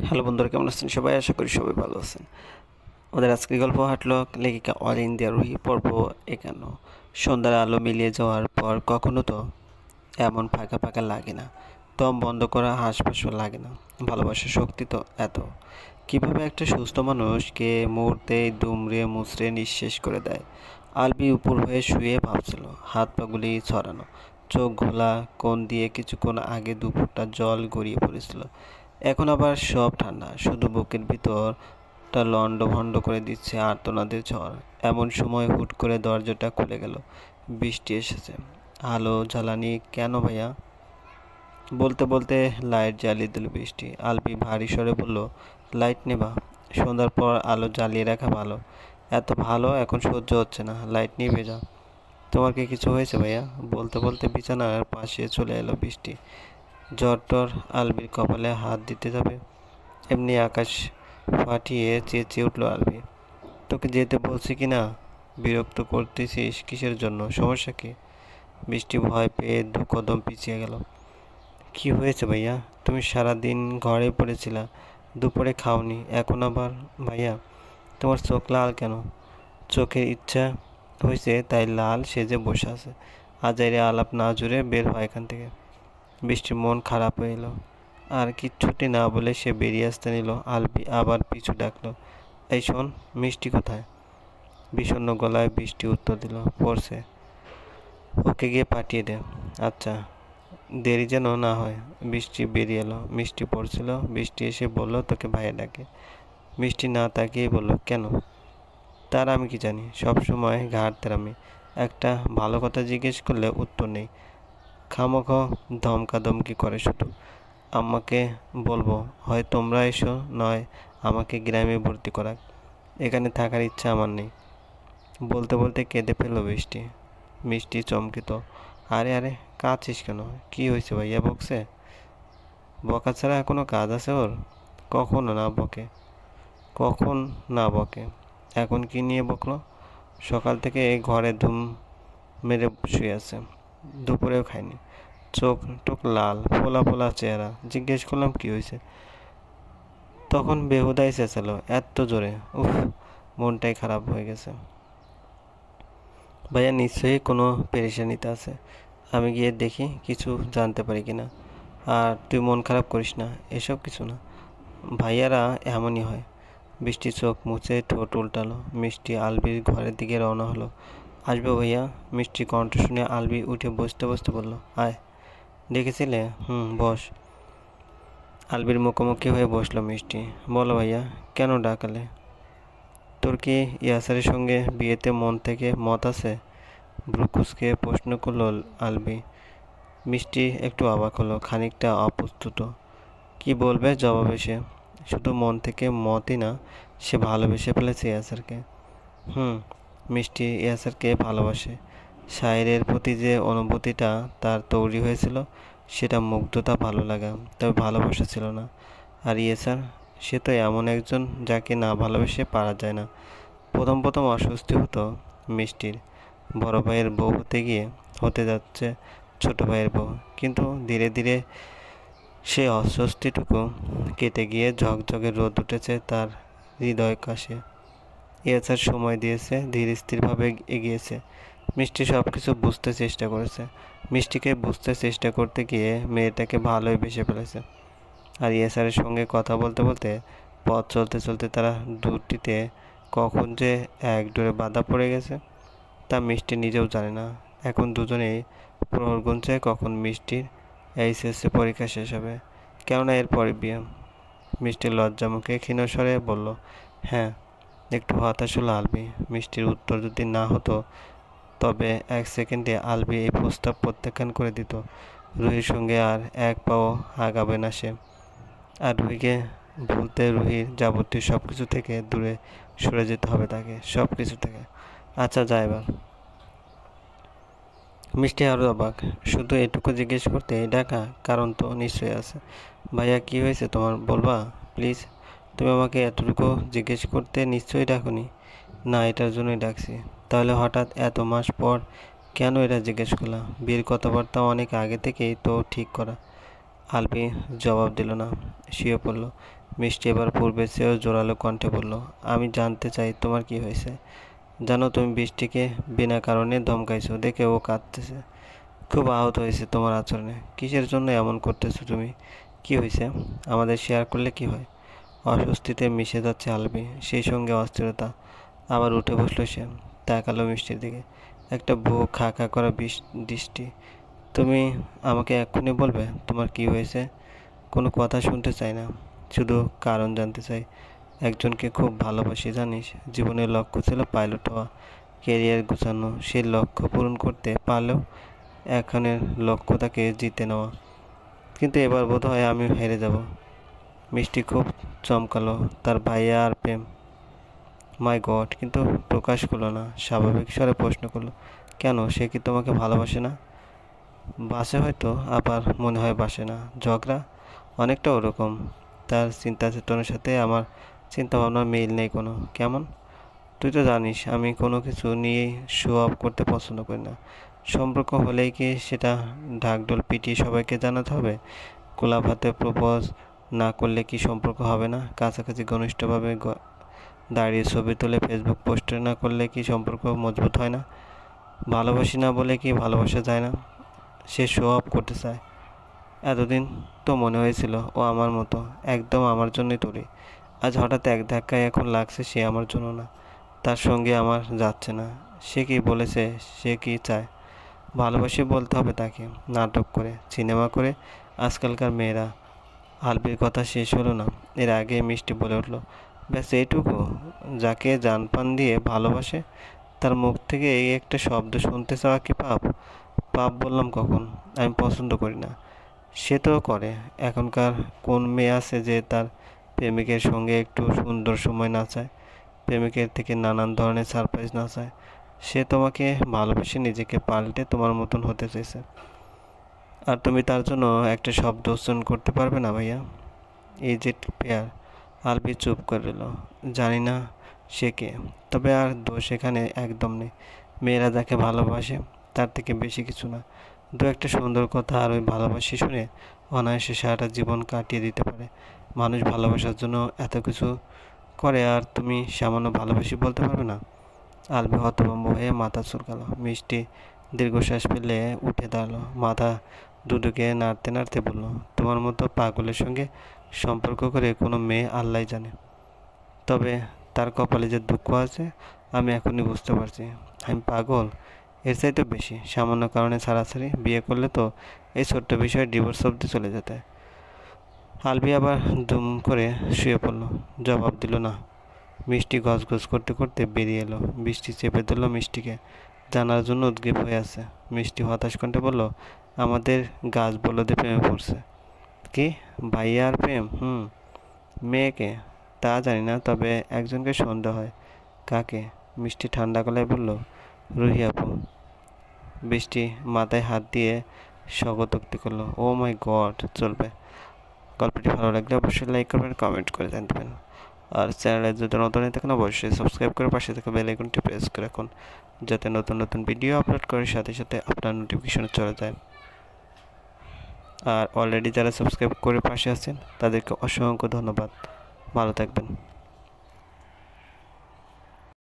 Hello বন্ধুরা, কেমন আছেন সবাই? আশা করি সবাই ভালো আছেন। আমাদের আজকের গল্প হাঁটলো লেখিকা অল ইন্ডিয়া রুহি, পর্ব 51। সন্ধ্যার আলো মিলিয়ে যাওয়ার পর কখনো তো এমন ফাঁকা ফাঁকা লাগে না, দম বন্ধ করা হাঁসফাঁসও লাগে না। ভালোবাসার শক্তি তো এত, কিভাবে একটা সুস্থ মানুষকে মুহূর্তেই দুমড়ে মুচড়ে নিঃশেষ করে দেয়। আলবি উপর হয়ে শুয়ে ভাবছিল, হাত পাগুলি ছড়ানো, চোখ ঘোলা, কোণ দিয়ে কিছুক্ষণ আগে দুপুরটা জল গড়িয়ে পড়েছিল, এখন আবার সব ঠান্ডা, শুধু বুকের ভিতরটা লন্ডভন্ড করে দিচ্ছে আর্তনাদের ঝড়। এমন সময় হুট করে দরজাটা খুলে গেল। বৃষ্টি এসেছে। আলো জ্বালানি কেন ভাইয়া? বলতে বলতে লাইট জ্বালিয়ে দিল বৃষ্টি। আলবি ভারী স্বরে বলল, লাইট নেবা? সন্ধ্যার পর আলো জ্বালিয়ে রাখা ভালো। এত ভালো এখন সহ্য হচ্ছে না, লাইট নিভে যাও। তোমার কি কিছু হয়েছে ভাইয়া? বলতে বলতে বিছানার পাশে চলে এলো বৃষ্টি। জ্বর টর? আলবির কপালে হাত দিতে যাবে, এমনি আকাশ ফাটিয়ে চেঁচিয়ে উঠল আলবি। তোকে যেতে বলছি কি না? বিরক্ত করতেছিস কিসের জন্য? সমস্যা কি? বৃষ্টি ভয় পেয়ে দু কদম পিছিয়ে গেল। কি হয়েছে ভাইয়া? তুমি সারা দিন ঘরে পড়েছিলা, দুপুরে খাওনি, এখন আবার? ভাইয়া, তোমার চোখ লাল কেন? চোখের ইচ্ছা হয়েছে তাই লাল সেজে বসে আছে। আজাইরে আলাপ না জুড়ে বের হয় এখান থেকে। বৃষ্টির মন খারাপ হয়ে এলো। আর কিচ্ছুটি না বলে সে বেরিয়ে আসতে নিল। আলবি আবার পিছু ডাকলো, এই শোন, মিষ্টি কোথায়? বিষণ্ণ গলায় বৃষ্টি উত্তর দিল, পড়ছে। ওকে গিয়ে পাঠিয়ে দে। আচ্ছা, দেরি যেন না হয়। বৃষ্টি বেরিয়ে এলো। মিষ্টি পড়ছিল। বৃষ্টি এসে বলল, তোকে ভাইয়া ডাকে। মিষ্টি না তাকিয়ে বলল, কেন? তার আমি কি জানি, সব সময় ঘাড় তেরামি। একটা ভালো কথা জিজ্ঞেস করলে উত্তর নেই, খামোখা ধমকাধমকি করে শুধু। আম্মাকে বলবো হয় তোমরা এসো, নয় আমাকে গ্রামে ভর্তি করাক। এখানে থাকার ইচ্ছা আমার নেই। বলতে বলতে কেঁদে ফেলল বৃষ্টি। মিষ্টি চমকিত। আরে আরে, কাঁদছিস কেন? কি হয়েছে ভাইয়া? বকছে? বকা ছাড়া কোনো কাজ আছে ওর? কখনো না বকে। কখন না বকে? এখন কি নিয়ে বকলো? সকাল থেকে এই ঘরে ধুম মেরে শুয়ে আছে, দুপুরেও খায়নি, চোখ টোক লাল, ফোলা ফোলা চেহারা। জিজ্ঞেস করলাম কি হয়েছে, তখন বেহুদাই চেঁচালো এত জোরে, উফ, মনটাই খারাপ হয়ে গেছে। ভাইয়া নিশ্চয়ই কোনো পেরেশানিতে আছে, আমি গিয়ে দেখি কিছু জানতে পারি কিনা। আর তুই মন খারাপ করিস না, এসব কিছু না, ভাইয়ারা এমনই হয়। বৃষ্টি চোখ মুছে ঠোঁট উল্টালো। মিষ্টি আলবির ঘরের দিকে রওনা হলো। আসবো ভাইয়া? মিষ্টি কণ্ঠ শুনে আলবি উঠে বসতে বসতে বলল, আয়। ডেকেছিলে? বস। আলবির মুখোমুখি হয়ে বসলো মিষ্টি। বলো ভাইয়া, কেন ডাকালে? তোর কি ইয়াসারের সঙ্গে বিয়েতে মন থেকে মত আছে? ভ্রুকুচকে প্রশ্ন করল আলবি। মিষ্টি একটু অবাক হলো, খানিকটা অপ্রস্তুত। কি বলবে জবাবে সে? শুধু মন থেকে মতই না, সে ভালোবেসে ফেলেছে ইয়াসারকে। মিষ্টি ইয়াসারকে ভালোবাসে। শায়েরের প্রতি যে অনুভূতিটা তার তৈরি হয়েছিল, সেটা মুগ্ধতা, ভালো লাগা, তবে ভালোবাসা ছিল না। আর ইয়াসার, সে তো এমন একজন যাকে না ভালোবেসে পারা যায় না। প্রথম প্রথম অস্বস্তি হতো মিষ্টির। বড় ভাইয়ের বউ হতে যাচ্ছে ছোট ভাইয়ের বউ, কিন্তু ধীরে ধীরে সেই অস্বস্তিটুকু কেটে গিয়ে ঝকঝকে রোদ উঠেছে তার হৃদয় কাছে। ইয়াসার সময় দিয়েছে, ধীর স্থিরভাবে এগিয়েছে। মিষ্টি সব কিছু বুঝতে চেষ্টা করেছে। মিষ্টিকে বুঝতে চেষ্টা করতে গিয়ে মেয়েটাকে ভালোই বেসে ফেলেছে। আর ইয়াসারের সঙ্গে কথা বলতে বলতে পথ চলতে চলতে তারা দুটিতে কখন যে এক ডোরে বাধা পড়ে গেছে তা মিষ্টি নিজেও জানে না। এখন দুজনেই প্রহর গুনছে কখন মিষ্টির এইচএসসি পরীক্ষা শেষ হবে, কেননা এরপরে বিয়ে। মিষ্টির লজ্জা মুখে ক্ষীণ স্বরে বলল, হ্যাঁ। একটু হতাশ হলো আলবি। মিষ্টির উত্তর যদি না হতো তবে এক সেকেন্ডে আলবি এই প্রস্তাব প্রত্যাখ্যান করে দিত। রুহির সঙ্গে আর এক পাও আগাবে না সে। আর রুহিকে ভুলতে রুহির যাবতীয় সব কিছু থেকে দূরে সরে যেতে হবে তাকে, সব কিছু থেকে। আচ্ছা, যা এবার। মিষ্টি আরও অবাক, শুধু এটুকু জিজ্ঞেস করতে ডাকা? কারণ তো নিশ্চয়ই আছে। ভাইয়া, কি হয়েছে তোমার, বলবা প্লিজ? তুমি আমাকে এতটুকু জিজ্ঞেস করতে নিশ্চয়ই ডাকোনি। না, এটার জন্যই ডাকছি। তাহলে হঠাৎ এত মাস পর কেন এটা জিজ্ঞেস করলা? বিয়ের কথাবার্তা অনেক আগে থেকেই তো ঠিক করা। আলবি জবাব দিল না, শুয়ে পড়ল। মিষ্টি এবার পূর্বের চেয়েও জোরালো কণ্ঠে বলল, আমি জানতে চাই তোমার কি হয়েছে। জানো তুমি বৃষ্টিকে বিনা কারণে ধমকাইছো দেখে ও কাঁদতেছে। খুব আহত হয়েছে তোমার আচরণে। কিসের জন্য এমন করতেছো তুমি? কি হয়েছে? আমাদের শেয়ার করলে কি হয়? অস্বস্তিতে মিশে যাচ্ছে আলবি, সেই সঙ্গে অস্থিরতা। আবার উঠে বসলো সে, তাকালো মিষ্টির দিকে, একটা বুক খা খা করা দৃষ্টি। তুমি আমাকে এক্ষুনি বলবে তোমার কি হয়েছে? কোনো কথা শুনতে চাই না, শুধু কারণ জানতে চাই। একজনকে খুব ভালোবাসি জানিস। জীবনের লক্ষ্য ছিল পাইলট হওয়া, কেরিয়ার গুছানো। সেই লক্ষ্য পূরণ করতে পারলেও এখনের লক্ষ্য তাকে জিতে নেওয়া। কিন্তু এবার বোধ হয় আমি হেরে যাব। মিষ্টি খুব চমকালো, তার ভাইয়া আর প্রেম। মাই গড! কিন্তু প্রকাশ করলো না, স্বাভাবিক স্বরে প্রশ্ন করলো, কেন? সে কি তোমাকে ভালোবাসে না? বাসে হয়তো, আবার মনে হয় বাসে না। ঝগড়া? অনেকটা ওরকম। তার চিন্তা চেতনার সাথে আমার চিন্তা ভাবনার মিল নেই কোনো। কেমন? তুই তো জানিস আমি কোনো কিছু নিয়েই শো অফ করতে পছন্দ করি না। সম্পর্ক হলেই কি সেটা ঢাকঢোল পিটিয়ে সবাইকে জানাতে হবে? গোলাপ হাতে প্রপোজ না করলে কি সম্পর্ক হবে না? কাছাকাছি ঘনিষ্ঠভাবে দাঁড়িয়ে ছবি তুলে ফেসবুক পোস্ট না করলে কি সম্পর্ক মজবুত হয় না? ভালোবাসি না বলে কি ভালোবাসা যায় না? সে শো অফ করতে চায়। এতদিন তো মনে হয়েছিল ও আমার মতো, একদম আমার জন্যই তৈরি। আজ হঠাৎ এক ধাক্কায় এখন লাগছে সে আমার জন্য না, তার সঙ্গে আমার যাচ্ছে না। সে কি বলেছে? সে কি চায়? ভালোবাসি বলতে হবে তাকে, নাটক করে, সিনেমা করে। আজকালকার মেয়েরা। আলবির কথা শেষ হলো না, এর আগে মিষ্টি বলে উঠল, ব্যাস এইটুকু? যাকে জান প্রাণ দিয়ে ভালোবাসে তার মুখ থেকে এই একটা শব্দ শুনতে চাওয়া কি পাপ? পাপ বললাম কখন? আমি পছন্দ করি না। সে তো করে। এখনকার কোন মেয়ে আছে যে তার প্রেমিকের সঙ্গে একটু সুন্দর সময় না চায়, প্রেমিকের থেকে নানান ধরনের সারপ্রাইজ না চায়? সে তোমাকে ভালোবেসে নিজেকে পাল্টে তোমার মতন হতে চেয়েছে, আর তুমি তার জন্য একটা শব্দ উচ্চারণ করতে পারবে না ভাইয়া? এই যে পেয়ার। আলবি চুপ করে রইল। জানি না সে কে, তবে আর দোষ এখানে একদম নেই। মেয়েরা যাকে ভালোবাসে তার থেকে বেশি কিছু না, দু একটা সুন্দর কথা আর ওই ভালোবাসি শুনে অনায়াসে সারাটা জীবন কাটিয়ে দিতে পারে। মানুষ ভালোবাসার জন্য এত কিছু করে, আর তুমি সামান্য ভালোবাসি বলতে পারবে না? আলবি হতভম্ব হয়ে মাথা চুলকালো। মিষ্টি দীর্ঘশ্বাস ফেলে উঠে দাঁড়ালো, মাথা দুদিকে নাড়তে নাড়তে বলল, তোমার মতো পাগলের সঙ্গে সম্পর্ক করে কোনো মেয়ে আল্লাহই জানে। তবে তার কপালে যে দুঃখ আছে আমি এখনই বুঝতে পারছি। আমি পাগল? এর চাইতে বেশি। সামান্য কারণে ছাড়াছাড়ি, বিয়ে করলে তো এই ছোট্ট বিষয়ে ডিভোর্স অবধি চলে যেতে। আলবি আবার দুম করে শুয়ে পড়ল, জবাব দিল না। মিষ্টি গজগজ করতে করতে বেরিয়ে এলো। বৃষ্টি চেপে ধরল মিষ্টিকে, জানার জন্য উদ্গ্রীব হয়ে আছে। মিষ্টি হতাশ কণ্ঠে বলল, আমাদের গাছ বলদে প্রেমে পড়ছে। কি? ভাইয়া আর প্রেম? মেয়েকে? তা জানি না, তবে একজনকে সন্দেহ হয়। কাকে? মিষ্টি ঠান্ডা গলায় বলল, রুহি আপু। বৃষ্টি মাথায় হাত দিয়ে স্বগতোক্তি করলো, ও মাই গড! চলবে। গল্পটি ভালো লাগলে অবশ্যই লাইক করবেন, কমেন্ট করে জানবেন। আর চ্যানেলে যদি নতুন হয়ে থাকেন অবশ্যই সাবস্ক্রাইব করে পাশে থাকা বেল আইকনটি প্রেস করে রাখুন, যাতে নতুন নতুন ভিডিও আপলোড করার সাথে সাথে আপনার নোটিফিকেশনে চলে যায়। আর অলরেডি যারা সাবস্ক্রাইব করে পাশে আছেন তাদেরকে অসংখ্য ধন্যবাদ। ভালো থাকবেন।